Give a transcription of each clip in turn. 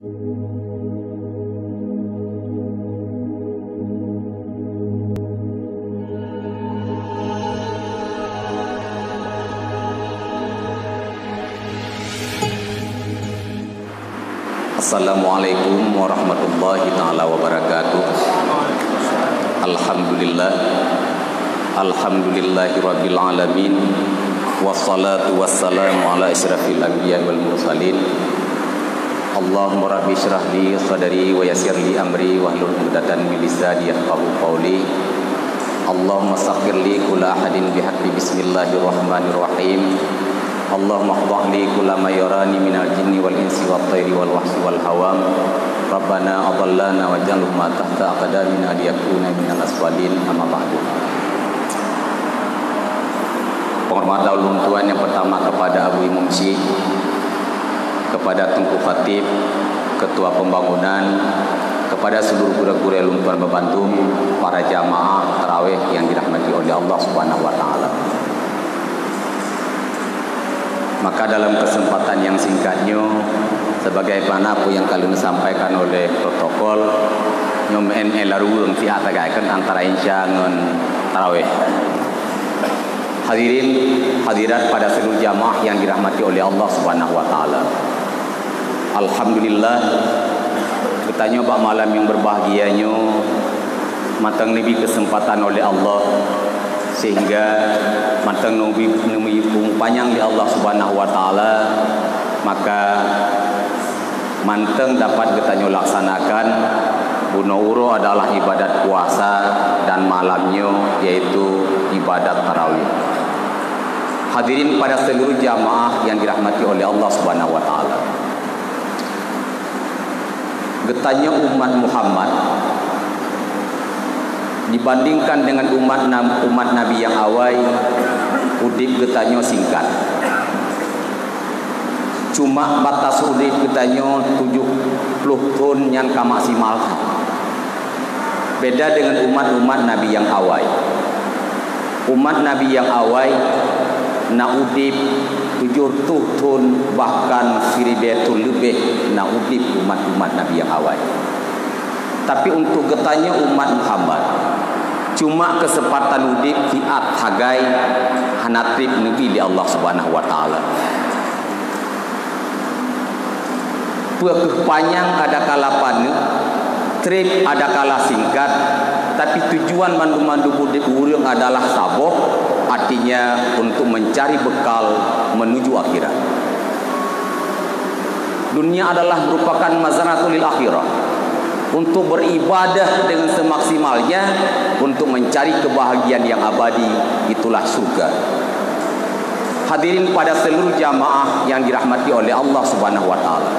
Assalamualaikum warahmatullahi ta'ala wabarakatuh. Alhamdulillah, alhamdulillahi rabbil alamin, wassalatu wassalamu ala asyrafil anbiya wal mursalin. Allahumma rabbi syrah li sadri wa yassir li amri wahlul 'uqdatam min lisani yafqahu qawli. Allahumma sakhkhir li kulla ahadin bihaqqi bismillahirrahmanirrahim. Allahumma qadh li kulla ma yarani minal jinni wal insi wat thairi wal wahsi wal hawam. Rabbana adallana waj'alhum ma tahta aqdamina liyakuna minal asfalin. Amma ba'du. Penghormatan ulun tuan yang pertama kepada Abu Imam Syekh, kepada Tengku Khatib, Ketua Pembangunan, kepada seluruh guru-guru ulun tuan Bebantum, para jamaah tarawih yang dirahmati oleh Allah Subhanahu wa taala. Maka dalam kesempatan yang singkatnya, sebagaimana apa yang kalian sampaikan oleh protokol, nyomen laruang sihat agakkan antara insya dengan tarawih. Hadirin hadirat pada seluruh jamaah yang dirahmati oleh Allah Subhanahu wa taala. Alhamdulillah, kita nyoba malam yang berbahagianya matang lebih kesempatan oleh Allah, sehingga mantang nubi panjang di Allah Subhanahu wa taala, maka mantang dapat kita laksanakan bunauro adalah ibadat puasa dan malamnya yaitu ibadat tarawih. Hadirin pada seluruh jamaah yang dirahmati oleh Allah Subhanahu wa taala. Getanya umat Muhammad dibandingkan dengan umat Nabi yang awal, udip getanya singkat. Cuma batas udip getanya 70 tahun yang maksimalkan. Beda dengan umat Nabi yang awal. Umat Nabi yang awal na udip 70 tahun bahkan seribetul lebih na udip umat Nabi yang awal. Tapi untuk getanya umat Muhammad, cuma kesempatan udip fiat hagai hanatrib negeri di Allah Subhanahu wa taala. Puakeh panjang ada kala pane, trip ada kala singkat, tapi tujuan mandu-mandu udip urang adalah saboh, artinya untuk mencari bekal menuju akhirat. Dunia adalah merupakan mazaratul akhirah. Untuk beribadah dengan semaksimalnya, untuk mencari kebahagiaan yang abadi, itulah surga. Hadirin pada seluruh jamaah yang dirahmati oleh Allah Subhanahu wa taala.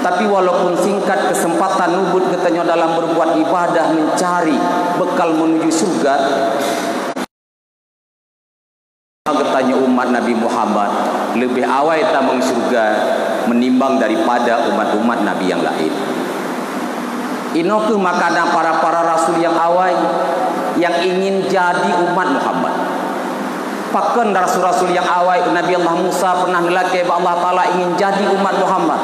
Tapi walaupun singkat kesempatan nubut katanya dalam berbuat ibadah mencari bekal menuju surga, katanya umat Nabi Muhammad lebih awal tamang surga menimbang daripada umat-umat Nabi yang lain. Inoku makana para rasul yang awal yang ingin jadi umat Muhammad. Pakan rasul-rasul yang awal, Nabi Allah Musa pernah ngelaki Allah Ta'ala ingin jadi umat Muhammad,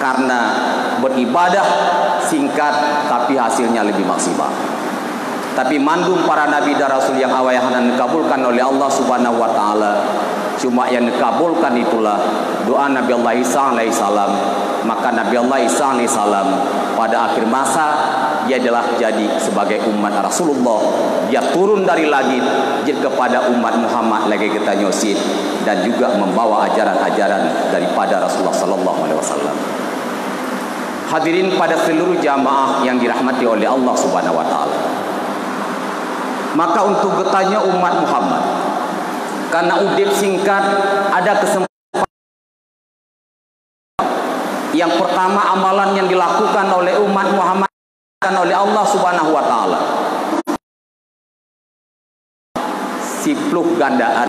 karena beribadah singkat tapi hasilnya lebih maksimal. Tapi mandum para nabi dan rasul yang awal yang dikabulkan oleh Allah Subhanahu wa taala, cuma yang dikabulkan itulah doa Nabi Allah Isa alaihissalam. Maka Nabi Allah Isa alaihissalam pada akhir masa dia adalah jadi sebagai umat Rasulullah. Dia turun dari langit kepada umat Muhammad lagi kita nyosit, dan juga membawa ajaran-ajaran daripada Rasulullah sallallahu alaihi wasallam. Hadirin pada seluruh jamaah yang dirahmati oleh Allah Subhanahu wa taala. Maka untuk getanya umat Muhammad, karena udip singkat, ada kesempatan. Yang pertama, amalan yang dilakukan oleh umat Muhammad oleh Allah Subhanahu wa taala, sipluh gandaan.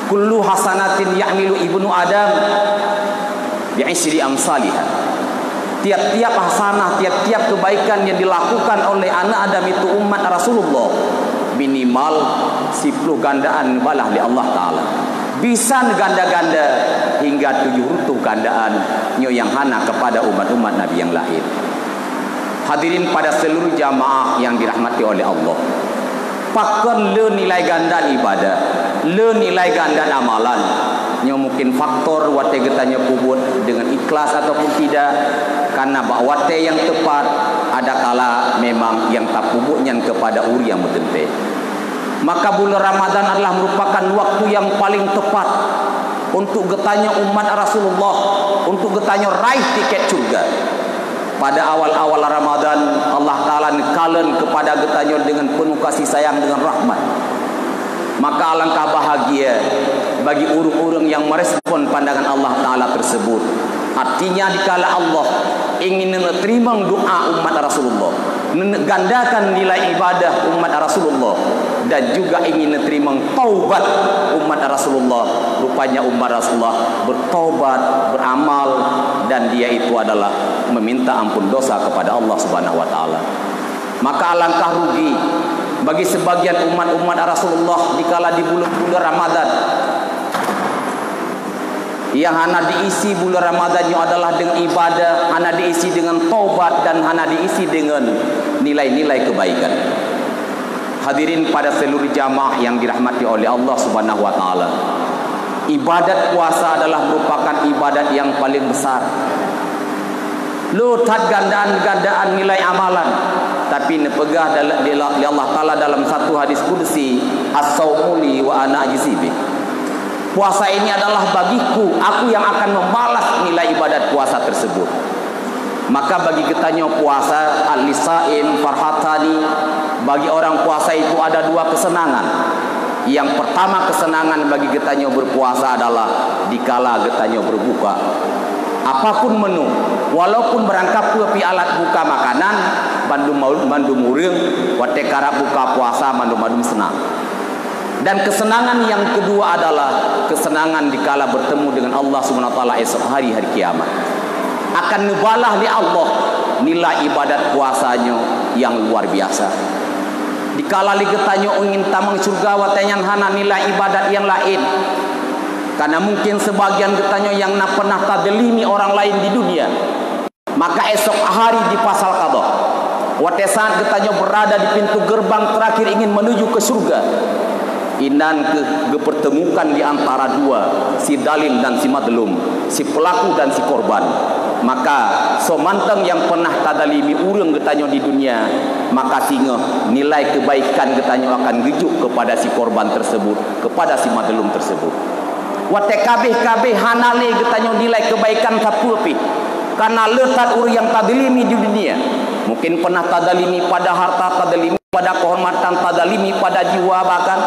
Kullu hasanatin ya'milu ibnu Adam bi'isri amsalihah. Tiap-tiap hasanah, tiap-tiap kebaikan yang dilakukan oleh anak Adam itu umat Rasulullah, minimal 10 gandaan balah di Allah Ta'ala. Bisa ganda-ganda hingga 700 menuju keadaan nyo yang hana kepada umat-umat Nabi yang lain. Hadirin pada seluruh jamaah yang dirahmati oleh Allah, pakan le nilai ganda ibadah, le nilai ganda amalan. Nyo mungkin faktor wate getanya kubut dengan ikhlas ataupun tidak, karena wate yang tepat ada kala memang yang tak kubutnya kepada uri yang bertente. Maka bulan Ramadan adalah merupakan waktu yang paling tepat untuk getanya umat Rasulullah, untuk getanya raih tiket surga. Pada awal-awal Ramadan Allah Ta'ala kalen kepada getanya dengan penuh kasih sayang, dengan rahmat. Maka alangkah bahagia bagi orang-orang yang merespon pandangan Allah Ta'ala tersebut. Artinya dikala Allah ingin menerima doa umat Rasulullah, menggandakan nilai ibadah umat Rasulullah, dan juga ingin menerima taubat umat Rasulullah, rupanya umat Rasulullah bertaubat, beramal, dan dia itu adalah meminta ampun dosa kepada Allah Subhanahu wa taala. Maka alangkah rugi bagi sebagian umat-umat Rasulullah dikala di bulan-bulan Ramadan yang hana diisi bulan Ramadannya adalah dengan ibadah, hana diisi dengan taubat, dan hana diisi dengan nilai-nilai kebaikan. Hadirin pada seluruh jamaah yang dirahmati oleh Allah Subhanahu wa taala, ibadat puasa adalah merupakan ibadat yang paling besar. Lutat gandaan-gandaan nilai amalan, tapi nepegah di Allah Ta'ala dalam satu hadis qudsi, as-saumuli wa ana ajzibi. Puasa ini adalah bagiku, aku yang akan membalas nilai ibadat puasa tersebut. Maka bagi kitanya puasa, al-lisaim farhatani, bagi orang puasa itu ada dua kesenangan. Yang pertama kesenangan bagi kitanya berpuasa adalah dikala kitanya berbuka. Apapun menu, walaupun berangkap ke alat buka makanan, bandum urang, wate kara buka puasa bandum senang. Dan kesenangan yang kedua adalah kesenangan dikala bertemu dengan Allah Subhanahu wa taala esok hari kiamat. Akan ngebalah li Allah nilai ibadat puasanya yang luar biasa. Dikala li getanyo ingin tamang surga watenyan hana nilai ibadat yang lain. Karena mungkin sebagian getanyo yang pernah tadelimi orang lain di dunia, maka esok hari di pasal qada, wate saat getanyo berada di pintu gerbang terakhir ingin menuju ke surga, inan kepertemukan di antara dua, si dalim dan si madlum, si pelaku dan si korban. Maka somanteng yang pernah tadalimi urang getanyo di dunia, maka singa nilai kebaikan getanyo akan gejuk kepada si korban tersebut, kepada si madlum tersebut. Wate kabeh hanale getanyo nilai kebaikan sapupi, karena letat urang yang tadalimi di dunia. Mungkin pernah tadalimi pada harta, tadalimi pada kehormatan, tadalimi pada jiwa bahkan,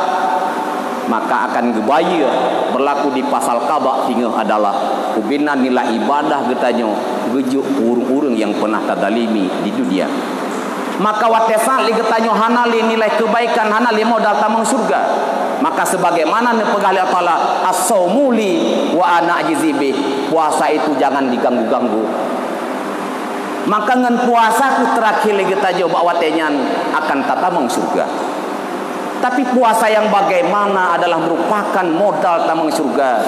maka akan gebaya berlaku di pasal qada hingga adalah ubina nilai ibadah getanyo gejuk urang-urang yang pernah tadalimi di dunia. Maka wate sali getanyo hanali nilai kebaikan, hanali modal tamang surga. Maka sebagaimana nepegah Allah Ta'ala as-saumuli wa ana ajzibi, puasa itu jangan diganggu-ganggu. Maka ngan puasa ku terakhir getanyo bawa tenyan akan tatamang surga. Tapi puasa yang bagaimana adalah merupakan modal tamang surga.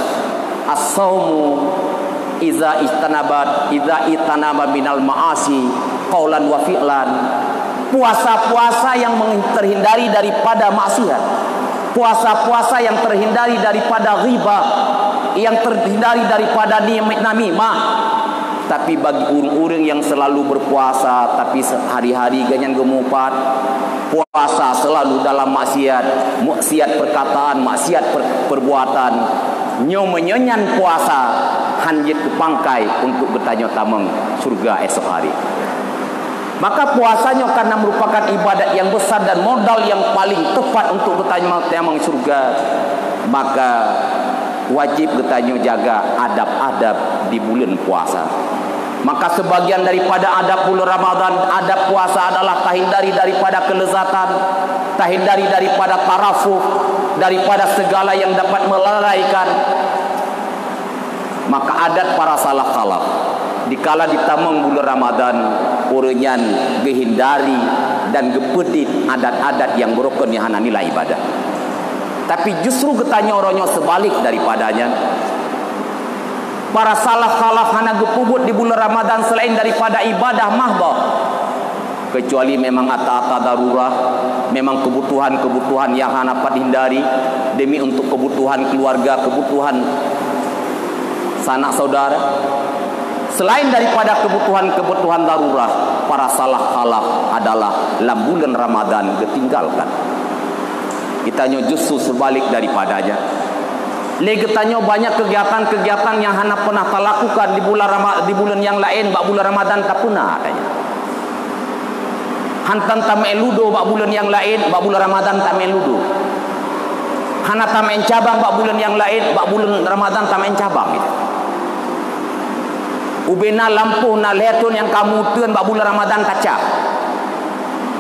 As-saumu iza itanaba minal ma'asi qaulan wa fi'lan. Puasa-puasa yang terhindari daripada maksiat. Puasa-puasa yang terhindari daripada ghibah, yang terhindari daripada namimah. Tapi bagi orang-orang yang selalu berpuasa tapi hari-hari ganyan gemupat, puasa selalu dalam maksiat perkataan, maksiat perbuatan, menyenyan puasa hanjit ke pangkai untuk bertanya tamang surga esok hari. Maka puasanya karena merupakan ibadat yang besar dan modal yang paling tepat untuk bertanya tamang surga, maka wajib bertanya jaga adab-adab di bulan puasa. Maka sebagian daripada adab bulan Ramadan, adab puasa adalah tahindari daripada kelezatan, tahindari daripada tarafuh, daripada segala yang dapat melalaikan. Maka adat para salaf-salaf dikala ditamang bulan Ramadan, urenyan gehindari dan gepedit adat-adat yang berokon yang hana nilai ibadah. Tapi justru getanya orangnya sebalik daripadanya. Para salaf-salaf hana gepubut di bulan Ramadan selain daripada ibadah mahdah. Kecuali memang ata-ata darurah, memang kebutuhan-kebutuhan yang hana dapat hindari demi untuk kebutuhan keluarga, kebutuhan sanak saudara. Selain daripada kebutuhan-kebutuhan darurah, para salaf-salaf adalah dalam bulan Ramadan ketinggalkan. Kita justru sebalik daripadanya. Lagi tanya banyak kegiatan-kegiatan yang hana pernah lakukan di bulan yang lain, bak bulan Ramadan tak pernah adanya. Hantan tak main ludo bak bulan yang lain, bak bulan Ramadan tak main ludo. Hana tak main cabang bak bulan yang lain, bak bulan Ramadan tak main cabang gitu. Ubena lampu na letun yang kamu tuan bak bulan Ramadan kacak.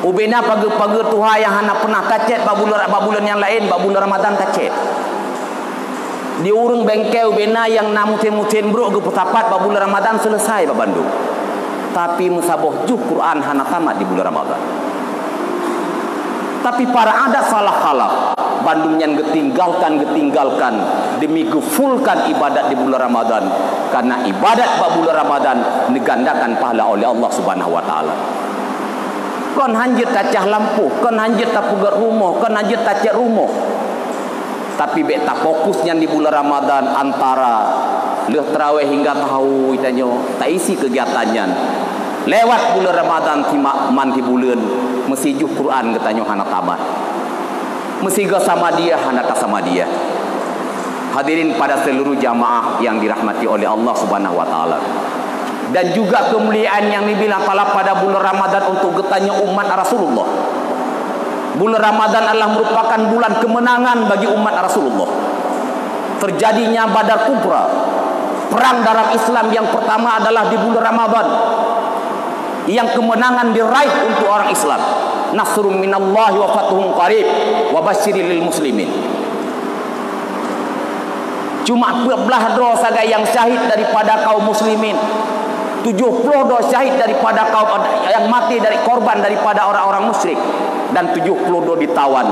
Ubena pagi-pagi tuha yang hana pernah kacet bak bulan yang lain, bak bulan Ramadan kacet. Di urung bengkel ubena yang namutin-mutin bro ke petapat bak bulan Ramadan selesai bak Bandung. Tapi musaboh juh Quran hana tamat di bulan Ramadan. Tapi para adat salah-salah Bandung yang getinggalkan demi gefulkan ibadat di bulan Ramadan. Karena ibadat bak bulan Ramadan digandakan pahala oleh Allah Subhanahu wa taala. Kon hanjit tacah lampu, kon hanjit tak pugat rumah, kon hanjit tacah rumah. Tapi beta fokusnya di bulan Ramadan antara leh terawih hingga tahu itanyo tak isi kegiatannya. Lewat bulan Ramadan manti bulan mesti juh Quran ketanyo hana tamat. Mesti ga sama dia hana tak sama dia. Hadirin pada seluruh jamaah yang dirahmati oleh Allah Subhanahu wa taala. Dan juga kemuliaan yang dibilang Allah pada bulan Ramadan untuk getanya umat Rasulullah. Bulan Ramadan adalah merupakan bulan kemenangan bagi umat Rasulullah. Terjadinya Badar Kubra, perang dalam Islam yang pertama adalah di bulan Ramadan. Yang kemenangan diraih untuk orang Islam. Nasrun minallahi wa fathun qarib wa basyiril muslimin. Cuma 12 dosa yang syahid daripada kaum muslimin. 70 dosa syahid daripada kaum yang mati dari korban daripada orang-orang musyrik, dan 70 dosa ditawan.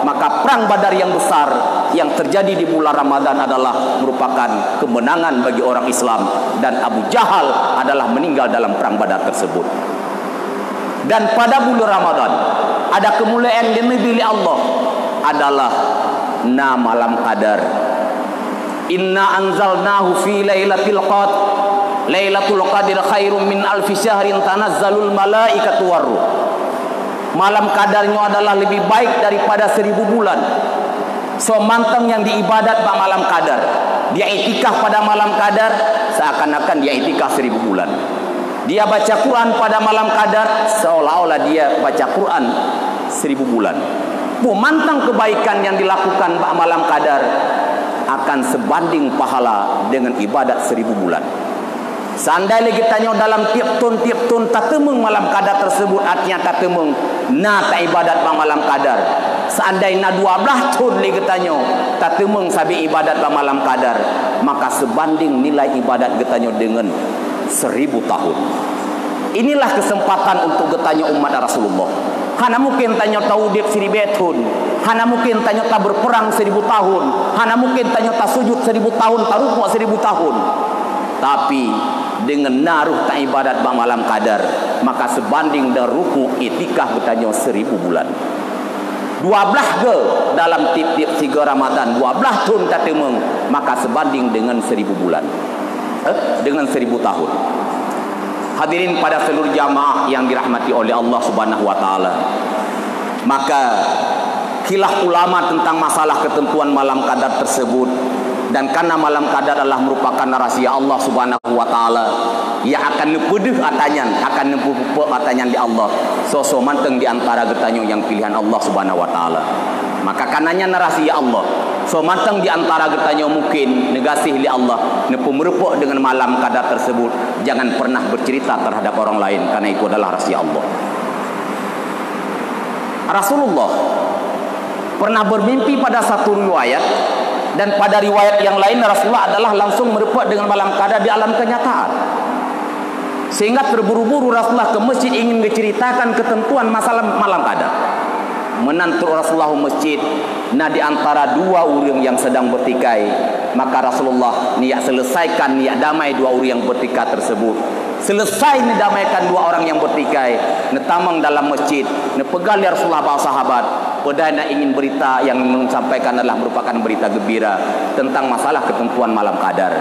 Maka perang Badar yang besar yang terjadi di bulan Ramadan adalah merupakan kemenangan bagi orang Islam, dan Abu Jahal adalah meninggal dalam perang Badar tersebut. Dan pada bulan Ramadan ada kemuliaan yang dimiliki Allah adalah malam Qadar. Inna anzalnahu fi lailatul qadr. Lailatul Qadr khairum min alfi syahrin tanazzalul malaikatu warruh. Malam kadarnya adalah lebih baik daripada 1000 bulan. So manteng yang diibadat pada malam kadar. Dia itikaf pada malam kadar seakan-akan dia itikaf 1000 bulan. Dia baca Quran pada malam kadar seolah-olah dia baca Quran 1000 bulan. Manteng kebaikan yang dilakukan pada malam kadar akan sebanding pahala dengan ibadat 1000 bulan. Seandainya kita tanya dalam tiap tun tak temung malam kadar tersebut, artinya tak temung tak ibadat bang malam kadar. Seandainya 12 tun lagi tanya tak temung sabi ibadat bang malam kadar, maka sebanding nilai ibadat getanya dengan 1000 tahun. Inilah kesempatan untuk getanya umat Rasulullah. Hana mungkin tanya tahu dia 1000 tahun. Hana mungkin tanya tak berperang 1000 tahun. Hana mungkin tanya tak sujud 1000 tahun, tak rukuk 1000 tahun. Tapi dengan naruh tak ibadat bang malam kadar, maka sebanding dengan ruku itikaf bertanya 1000 bulan. 12 ke dalam tip-tip 3 Ramadan, 12 tahun tak temeng, maka sebanding dengan 1000 bulan. Dengan 1000 tahun. Hadirin pada seluruh jamaah yang dirahmati oleh Allah Subhanahu wa taala. Maka khilaf ulama tentang masalah ketentuan malam kadar tersebut. Dan karena malam kadar adalah merupakan rahasia Allah Subhanahu wa taala yang akan nepedeh atanyan, akan nepupe atanyan di Allah. So manteng di antara getanyo yang pilihan Allah Subhanahu wa taala. Maka kananya rahasia Allah. So manteng di antara getanyo mungkin negasih li Allah, nepu merupuk dengan malam kadar tersebut. Jangan pernah bercerita terhadap orang lain karena itu adalah rahasia Allah. Rasulullah pernah bermimpi pada satu riwayat, dan pada riwayat yang lain Rasulullah adalah langsung merupuk dengan malam kadar di alam kenyataan. Sehingga terburu-buru Rasulullah ke masjid ingin menceritakan ketentuan masalah malam kadar. Menantu Rasulullah masjid, nah di antara dua orang yang sedang bertikai, Maka Rasulullah niat selesaikan niat damai dua orang yang bertikai tersebut. Selesai didamaikan dua orang yang bertikai, netamang dalam masjid, nepegal ya Rasulullah bawa sahabat. Pedai nak ingin berita yang sampaikan adalah merupakan berita gembira tentang masalah ketentuan malam qadar.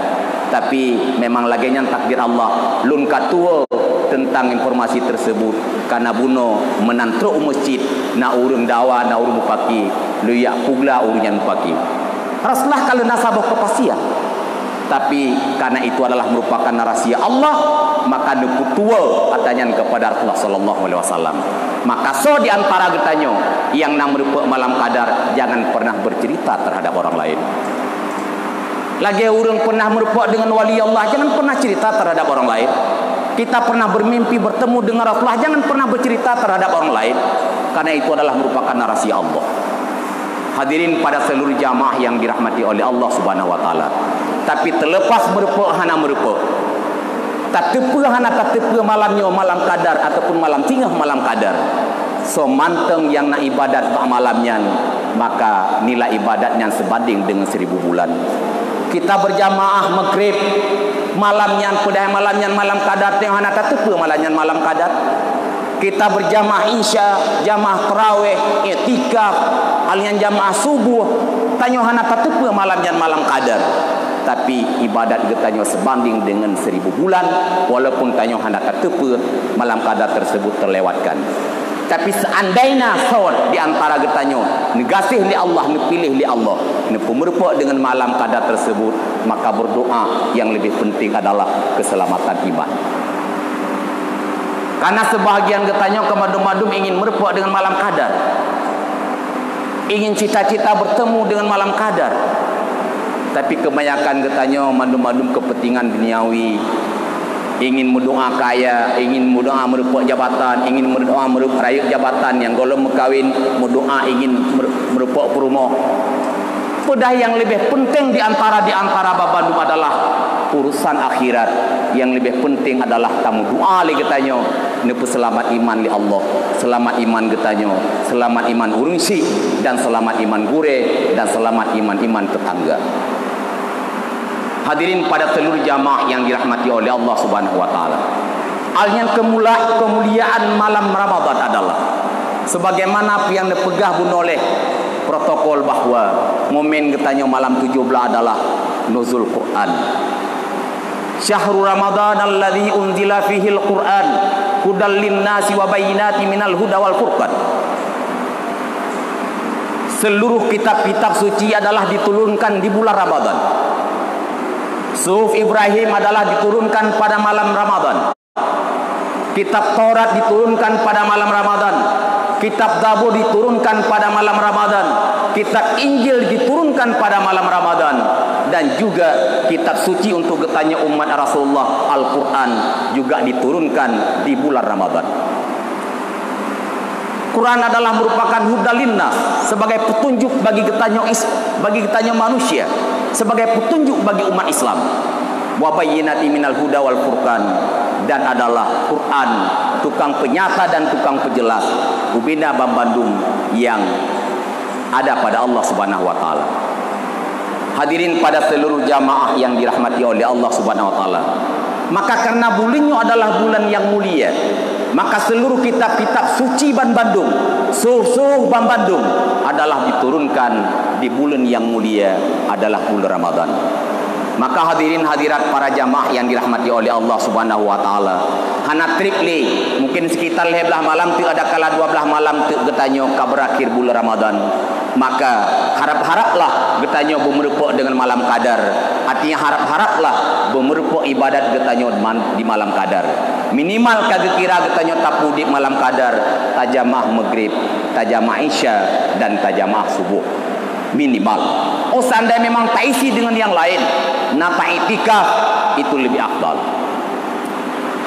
Tapi memang laginya takdir Allah lun katua tentang informasi tersebut karena buno menantruk masjid na urung dawa na urung mupaki lu ya pugla urunyan mupaki. Rasulullah kalau nasabah kepastian. Tapi karena itu adalah merupakan narasi Allah, maka nukutua katanya kepada Rasulullah sallallahu alaihi wasallam. Maka so di antara getanyo yang nam merupakan malam qadar, jangan pernah bercerita terhadap orang lain. Lagi orang pernah merupakan dengan wali Allah, jangan pernah cerita terhadap orang lain. Kita pernah bermimpi bertemu dengan Rasulullah, jangan pernah bercerita terhadap orang lain, karena itu adalah merupakan narasi Allah. Hadirin pada seluruh jamaah yang dirahmati oleh Allah Subhanahu wa taala. Tapi terlepas merupa hana merupa. Tak tepu hana tak tepu malamnya malam qadar ataupun malam tingah malam qadar. So manteng yang nak ibadat malamnya, maka nilai ibadatnya sebanding dengan 1000 bulan. Kita berjamaah maghrib malamnya pada malamnya malam qadar tengah hana tak tepu malamnya malam qadar. Kita berjamaah isya, jamaah tarawih, i'tikaf, alian jamaah subuh, tanyo hana tak tepu malamnya malam qadar. Tapi ibadat getanyo sebanding dengan 1000 bulan, walaupun tanyo hendak tertepu malam qadar tersebut terlewatkan. Tapi seandainya sawat di antara getanyo negasih li Allah, nepilih li Allah, nepemerupa dengan malam qadar tersebut, maka berdoa yang lebih penting adalah keselamatan iman. Karena sebahagian getanyo kemadum-madum ingin merupa dengan malam qadar, ingin cita-cita bertemu dengan malam qadar. Tapi kebanyakan getanyo madum-madum kepentingan duniawi, ingin berdoa kaya, ingin berdoa merupa jabatan, ingin berdoa merupa rakyat jabatan yang golong berkahwin, berdoa ingin merupa perumah. Pedah yang lebih penting di antara babadum adalah urusan akhirat. Yang lebih penting adalah tamu doa li getanyo, nepu selamat iman li Allah, selamat iman getanyo, selamat iman urungsi, dan selamat iman gure, dan selamat iman tetangga. Hadirin pada seluruh jamaah yang dirahmati oleh Allah Subhanahu wa taala. Alnya kemuliaan malam Ramadan adalah sebagaimana yang dipegah oleh protokol bahwa momen getanyo malam 17 adalah nuzul Quran. Syahrul Ramadan alladzi unzila fihi al-Quran hudal lin-nasi wa bayyinatin minal huda wal furqan. Seluruh kitab-kitab suci adalah diturunkan di bulan Ramadan. Suhuf Ibrahim adalah diturunkan pada malam Ramadan. Kitab Taurat diturunkan pada malam Ramadan. Kitab Zabur diturunkan pada malam Ramadan. Kitab Injil diturunkan pada malam Ramadan. Dan juga kitab suci untuk getanya umat Rasulullah, Al-Quran, juga diturunkan di bulan Ramadan. Quran adalah merupakan hudalinnas, sebagai petunjuk bagi getanya manusia, sebagai petunjuk bagi umat Islam. Wa bayyinati minal huda wal furqan, dan adalah Quran tukang penyata dan tukang penjelas ubina bambandum yang ada pada Allah Subhanahu wa taala. Hadirin pada seluruh jamaah yang dirahmati oleh Allah Subhanahu wa taala. Maka karena bulannya adalah bulan yang mulia, maka seluruh kitab-kitab suci Bandung, suh Bandung adalah diturunkan di bulan yang mulia adalah bulan Ramadan. Maka hadirin hadirat para jamaah yang dirahmati oleh Allah Subhanahu wa taala, hana tripli mungkin sekitar 11 malam tu ada kala 12 malam tu getanyo ka berakhir bulan Ramadan. Maka harap-haraplah getanyo bermerupa dengan malam qadar. Artinya harap-haraplah bermerupa ibadat getanyo di malam qadar. Minimal kagak kira getanyo tapu di malam qadar tajamah maghrib, tajamah isya, dan tajamah subuh. Minimal. Oh seandainya memang tak isi dengan yang lain, napa i'tikaf itu lebih afdal.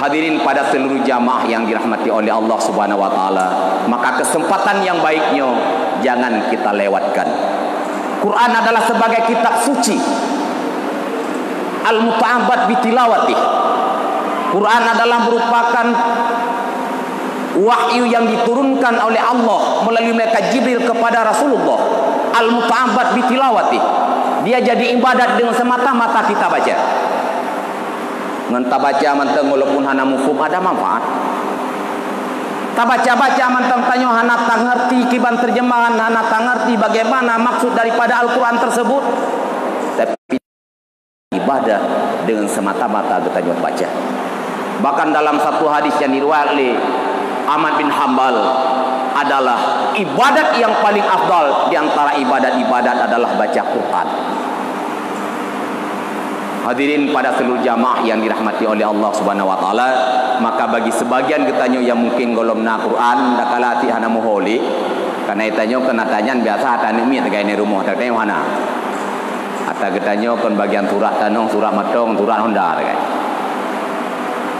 Hadirin pada seluruh jamaah yang dirahmati oleh Allah Subhanahu wa taala, maka kesempatan yang baiknya jangan kita lewatkan. Quran adalah sebagai kitab suci, al-muta'abbad bitilawati. Quran adalah merupakan wahyu yang diturunkan oleh Allah melalui malaikat Jibril kepada Rasulullah, al-muta'abbad bitilawati, Dia jadi ibadat dengan semata-mata kita baca. Ngenta baca manteng walaupun hana mufhum ada manfaat. Ta baca-baca manteng tanyo hana tak ngerti kiban terjemahan, hana tak ngerti bagaimana maksud daripada Al-Quran tersebut. Tapi ibadah dengan semata-mata kita baca. Bahkan dalam satu hadis yang diriwayatkan oleh Ahmad bin Hanbal adalah ibadat yang paling afdal di antara ibadat-ibadat adalah baca Quran. Hadirin pada seluruh jamaah yang dirahmati oleh Allah Subhanahu wa taala, maka bagi sebagian ketanyo yang mungkin golomna Quran dakala ti hana moholi, karena itanyo kena tanyan biasa atane mi tegai ni rumah tegai mana. Ata ketanyo kon bagian surat tanong, surat matong, surat Honda tegai.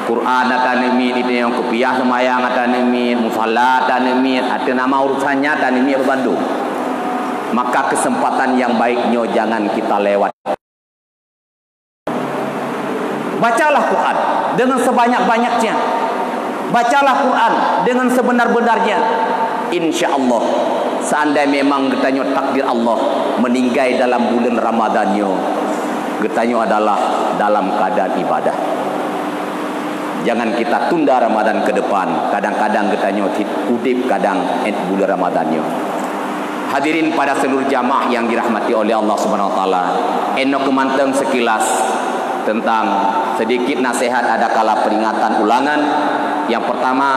Quran atane mi itu yang kopiah semayang atane mi, musalla atane mi, ada nama urusannya atane mi Bandung. Maka kesempatan yang baiknya jangan kita lewat. Bacalah Quran dengan sebanyak-banyaknya. Bacalah Quran dengan sebenar-benarnya. InsyaAllah, seandainya memang getanyo takdir Allah meninggal dalam bulan Ramadannya, getanyo adalah dalam keadaan ibadah. Jangan kita tunda Ramadan ke depan. Kadang-kadang getanyo udip, kadang bulan Ramadannya. Hadirin pada seluruh jamaah yang dirahmati oleh Allah Subhanahu wa taala, eno kemanteng sekilas tentang sedikit nasihat ada kala peringatan ulangan. Yang pertama,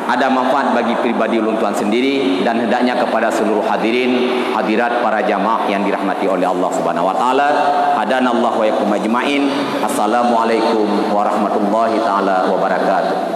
ada manfaat bagi pribadi ulun tuan sendiri dan hendaknya kepada seluruh hadirin hadirat para jamaah yang dirahmati oleh Allah Subhanahu wa taala. Hadanallahu wa yakum ajmain. Assalamualaikum warahmatullahi taala wabarakatuh.